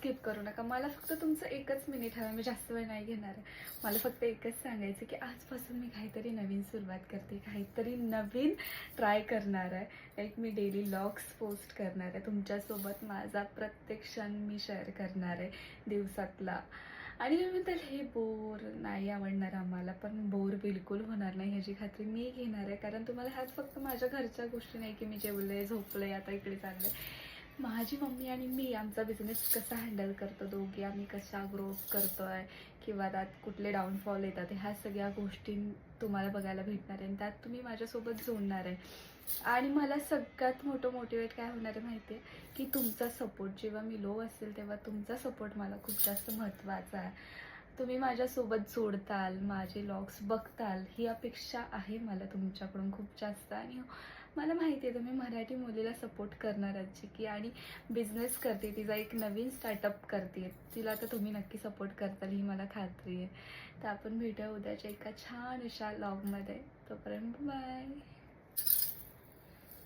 Skip करू नका. मला फक्त तुमचं 1च मिनिट हवं, मी जास्त वेळ नाही घेणार आहे. मला फक्त एकच सांगायचं की आजपासून मी काहीतरी नवीन सुरुवात करते, काहीतरी नवीन ट्राय करणार आहे. लाईक मी डेली व्लॉग्स पोस्ट करणार आहे, तुमच्यासोबत माझा प्रत्येक क्षण मी शेअर करणार आहे दिवसातला. आणि मी म्हणते हे बोर नाही आवडणार आम्हाला, पण बोर बिलकुल होणार नाही ह्याची खात्री मी घेणार आहे. कारण तुम्हाला ह्याच फक्त माझ्या घरच्या गोष्टी नाही की मी जेवले झोपले आता इकडे चालले. माझी मम्मी आणि मी आमचा बिझनेस कसा हँडल करतो, दोघी आम्ही कशा ग्रोथ करतो आहे किंवा त्यात कुठले डाऊनफॉल येतात, ह्या सगळ्या गोष्टी तुम्हाला बघायला भेटणार आहे आणि त्यात तुम्ही माझ्यासोबत जोडणार आहे. आणि मला सगळ्यात मोठं मोटिवेट काय होणार आहे माहिती आहे की तुमचा सपोर्ट. जेव्हा मी लो असेल तेव्हा तुमचा सपोर्ट मला खूप जास्त महत्त्वाचा आहे. तुम्ही माझ्यासोबत जोडताल, माझे व्लॉग्स बघताल, ही अपेक्षा आहे मला तुमच्याकडून खूप जास्त. आणि मला माहिती आहे तुम्ही मराठी मुलीला सपोर्ट करणारच की, आणि बिझनेस करते, तिचा एक नवीन स्टार्टअप करते, तिला तर तुम्ही नक्की सपोर्ट करताल ही मला खात्री आहे. तर आपण भेटूया उद्याच्या एका छान अशा व्लॉगमध्ये. तोपर्यंत बाय.